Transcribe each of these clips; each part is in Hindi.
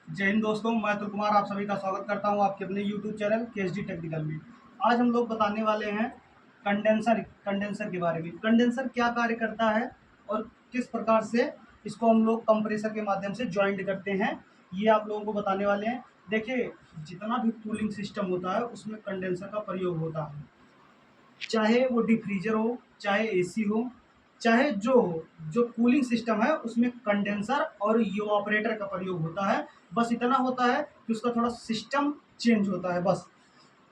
जय हिंद दोस्तों, मैं अतुल कुमार आप सभी का स्वागत करता हूं आपके अपने YouTube चैनल केएसडी टेक्निकल में। आज हम लोग बताने वाले हैं कंडेंसर के बारे में। कंडेंसर क्या कार्य करता है और किस प्रकार से इसको हम लोग कंप्रेसर के माध्यम से जॉइंट करते हैं, ये आप लोगों को बताने वाले हैं। देखिए, जितना भी कूलिंग सिस्टम होता है उसमें कंडेंसर का प्रयोग होता है। चाहे वो डिफ्रीजर हो, चाहे एसी हो, चाहे जो हो, जो कूलिंग सिस्टम है उसमें कंडेंसर और इवापोरेटर का प्रयोग होता है। बस इतना होता है कि उसका थोड़ा सिस्टम चेंज होता है बस।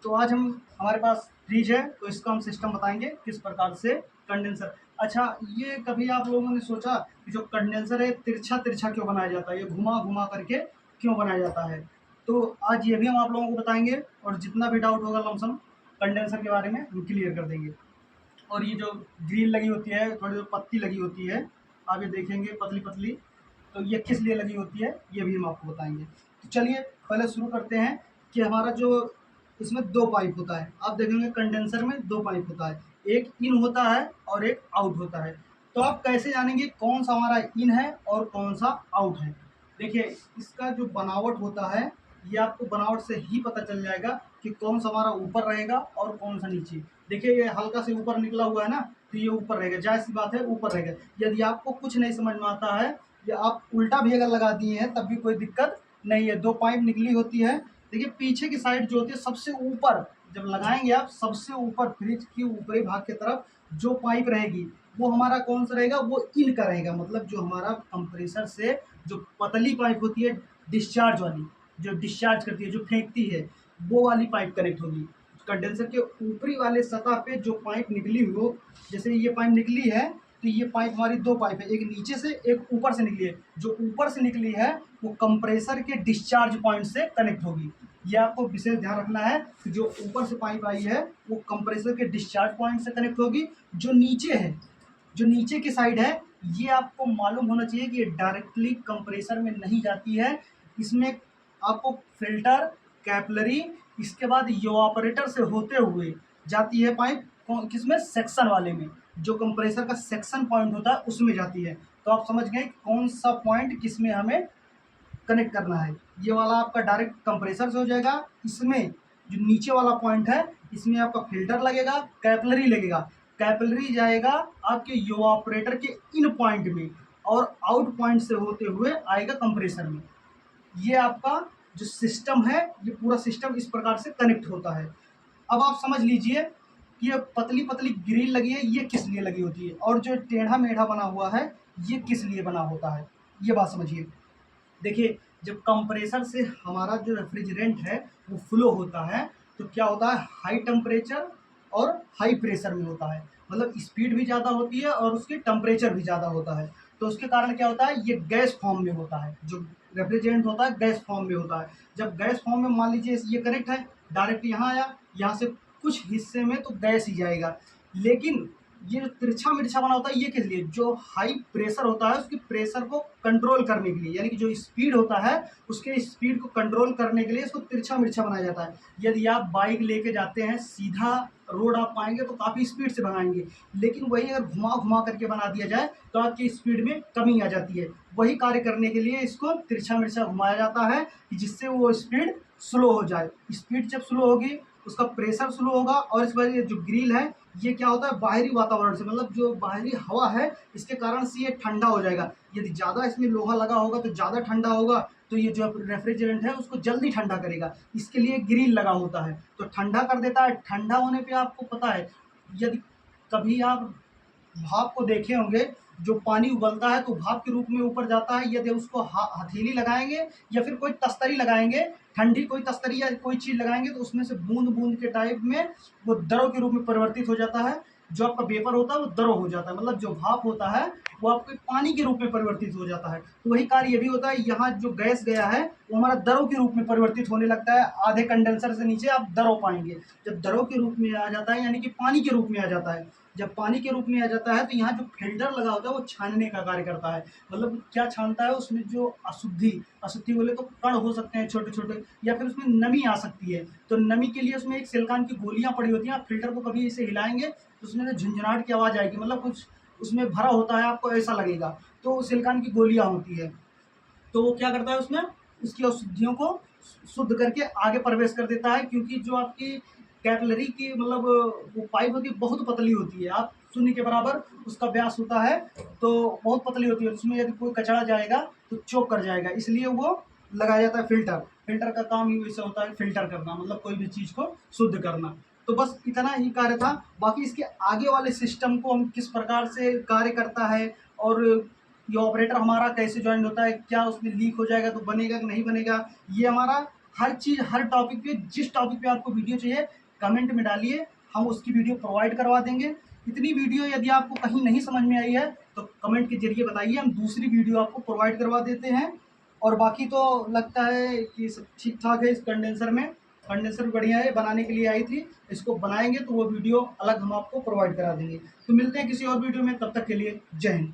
तो आज हम हमारे पास फ्रिज है तो इसका हम सिस्टम बताएंगे किस प्रकार से कंडेंसर। अच्छा, ये कभी आप लोगों ने सोचा कि जो कंडेंसर है तिरछा तिरछा क्यों बनाया जाता है, ये घुमा घुमा करके क्यों बनाया जाता है? तो आज ये भी हम आप लोगों को बताएंगे और जितना भी डाउट होगा लमसम कंडेंसर के बारे में हम क्लियर कर देंगे। और ये जो ग्रिल लगी होती है, थोड़ी जो पत्ती लगी होती है, आप ये देखेंगे पतली पतली, तो ये किस लिए लगी होती है ये भी हम आपको बताएंगे। तो चलिए पहले शुरू करते हैं कि हमारा जो इसमें दो पाइप होता है। आप देखेंगे कंडेंसर में दो पाइप होता है, एक इन होता है और एक आउट होता है। तो आप कैसे जानेंगे कौन सा हमारा इन है और कौन सा आउट है? देखिए, इसका जो बनावट होता है ये आपको बनावट से ही पता चल जाएगा कि कौन सा हमारा ऊपर रहेगा और कौन सा नीचे। देखिए, ये हल्का से ऊपर निकला हुआ है ना, तो ये ऊपर रहेगा, जाहिर सी बात है ऊपर रहेगा। यदि आपको कुछ नहीं समझ में आता है या आप उल्टा भी अगर लगा दिए हैं तब भी कोई दिक्कत नहीं है। दो पाइप निकली होती है। देखिए, पीछे की साइड जो होती है सबसे ऊपर, जब लगाएंगे आप सबसे ऊपर फ्रिज की ऊपरी भाग की तरफ जो पाइप रहेगी वो हमारा कौन सा रहेगा, वो इन का रहेगा। मतलब जो हमारा कंप्रेसर से जो पतली पाइप होती है, डिस्चार्ज वाली, जो डिस्चार्ज करती है, जो फेंकती है, वो वाली पाइप कनेक्ट होगी। कंडेंसर के ऊपरी वाले सतह पे जो पाइप निकली हो, जैसे ये पाइप निकली है तो ये पाइप हमारी दो पाइप है, एक नीचे से एक ऊपर से निकली है। जो ऊपर से निकली है वो कंप्रेसर के डिस्चार्ज पॉइंट से कनेक्ट होगी। ये आपको विशेष ध्यान रखना है कि जो ऊपर से पाइप आई है वो कंप्रेसर के डिस्चार्ज पॉइंट से कनेक्ट होगी। जो नीचे है, जो नीचे की साइड है, ये आपको मालूम होना चाहिए कि ये डायरेक्टली कंप्रेसर में नहीं जाती है। इसमें आपको फिल्टर, कैपिलरी, इसके बाद इवापोरेटर से होते हुए जाती है पाइप। किसमें? सेक्शन वाले में, जो कंप्रेसर का सेक्शन पॉइंट होता है उसमें जाती है। तो आप समझ गए कौन सा पॉइंट किसमें हमें कनेक्ट करना है। ये वाला आपका डायरेक्ट कंप्रेसर से हो जाएगा। इसमें जो नीचे वाला पॉइंट है इसमें आपका फिल्टर लगेगा, कैपिलरी लगेगा। कैपिलरी जाएगा आपके इवापोरेटर के इन पॉइंट में और आउट पॉइंट से होते हुए आएगा कंप्रेसर में। ये आपका जो सिस्टम है, ये पूरा सिस्टम इस प्रकार से कनेक्ट होता है। अब आप समझ लीजिए कि ये पतली पतली ग्रिल लगी है, ये किस लिए लगी होती है, और जो टेढ़ा मेढ़ा बना हुआ है ये किस लिए बना होता है, ये बात समझिए। देखिए, जब कंप्रेसर से हमारा जो रेफ्रिजरेंट है वो फ्लो होता है तो क्या होता है, हाई टेम्परेचर और हाई प्रेशर में होता है। मतलब स्पीड भी ज़्यादा होती है और उसकी टेम्परेचर भी ज़्यादा होता है। तो उसके कारण क्या होता है, ये गैस फॉर्म में होता है। जो रेफ्रिजरेंट होता है गैस फॉर्म में होता है। जब गैस फॉर्म में मान लीजिए ये कनेक्ट है, डायरेक्ट यहाँ आया, यहाँ से कुछ हिस्से में तो गैस ही जाएगा। लेकिन ये जो तिरछा मिर्छा बना होता है ये किस लिए, जो हाई प्रेशर होता है उसकी प्रेशर को कंट्रोल करने के लिए, यानी कि जो स्पीड होता है उसके स्पीड को कंट्रोल करने के लिए इसको तिरछा मिर्छा बनाया जाता है। यदि आप बाइक लेके जाते हैं, सीधा रोड आप पाएंगे तो काफ़ी स्पीड से भगाएंगे, लेकिन वही अगर घुमा घुमा करके बना दिया जाए तो आपकी स्पीड में कमी आ जाती है। वही कार्य करने के लिए इसको तिरछा मिर्छा घुमाया जाता है कि जिससे वो स्पीड स्लो हो जाए। स्पीड जब स्लो होगी उसका प्रेशर स्लो होगा और इस वजह जो ग्रिल है ये क्या होता है, बाहरी वातावरण से, मतलब जो बाहरी हवा है इसके कारण से ये ठंडा हो जाएगा। यदि ज़्यादा इसमें लोहा लगा होगा तो ज़्यादा ठंडा होगा, तो ये जो रेफ्रिजरेंट है उसको जल्दी ठंडा करेगा। इसके लिए ग्रिल लगा होता है तो ठंडा कर देता है। ठंडा होने पे आपको पता है, यदि कभी आप भाप को देखे होंगे, जो पानी उबलता है तो भाप के रूप में ऊपर जाता है। यदि उसको हथेली लगाएंगे या फिर कोई तस्तरी लगाएंगे, ठंडी कोई तस्तरी या कोई चीज़ लगाएंगे तो उसमें से बूंद बूंद के टाइप में वो द्रव के रूप में परिवर्तित हो जाता है। जो आपका वेपर होता है वो द्रव हो जाता है, मतलब जो भाप होता है वो आपके पानी के रूप में परिवर्तित हो जाता है। तो वही कार्य ये भी होता है, यहाँ जो गैस गया है वो हमारा द्रव के रूप में परिवर्तित होने लगता है। आधे कंडेंसर से नीचे आप द्रव पाएंगे। जब द्रव के रूप में आ जाता है यानी कि पानी के रूप में आ जाता है, जब पानी के रूप में आ जाता है तो यहाँ जो फिल्टर लगा होता है वो छानने का कार्य करता है। मतलब क्या छानता है, उसमें जो अशुद्धि, अशुद्धि बोले तो कण हो सकते हैं छोटे छोटे, या फिर उसमें नमी आ सकती है। तो नमी के लिए उसमें एक सिलिकॉन की गोलियां पड़ी होती हैं। आप फिल्टर को कभी इसे हिलाएंगे तो उसमें से झुंझुनाहट की आवाज़ आएगी, मतलब कुछ उसमें भरा होता है, आपको ऐसा लगेगा। तो सिलिकॉन की गोलियां होती है, तो वो क्या करता है उसमें उसकी अशुद्धियों को शुद्ध करके आगे प्रवेश कर देता है, क्योंकि जो आपकी कैटलरी की मतलब वो पाइप होती है बहुत पतली होती है, आप शून्य के बराबर उसका व्यास होता है, तो बहुत पतली होती है, उसमें यदि कोई कचरा जाएगा तो चोक कर जाएगा, इसलिए वो लगाया जाता है फिल्टर। फिल्टर का काम ही वैसे होता है, फिल्टर करना मतलब कोई भी चीज़ को शुद्ध करना। तो बस इतना ही कार्य था। बाकी इसके आगे वाले सिस्टम को हम किस प्रकार से कार्य करता है और ये ऑपरेटर हमारा कैसे ज्वाइन होता है, क्या उसमें लीक हो जाएगा तो बनेगा कि नहीं बनेगा, ये हमारा हर चीज़ हर टॉपिक पे, जिस टॉपिक पे आपको वीडियो चाहिए कमेंट में डालिए, हम उसकी वीडियो प्रोवाइड करवा देंगे। इतनी वीडियो यदि आपको कहीं नहीं समझ में आई है तो कमेंट के जरिए बताइए, हम दूसरी वीडियो आपको प्रोवाइड करवा देते हैं। और बाकी तो लगता है कि सब ठीक ठाक है इस कंडेंसर में। कंडेंसर भी बढ़िया है, बनाने के लिए आई थी, इसको बनाएंगे तो वो वीडियो अलग हम आपको प्रोवाइड करा देंगे। तो मिलते हैं किसी और वीडियो में, तब तक के लिए जय हिंद।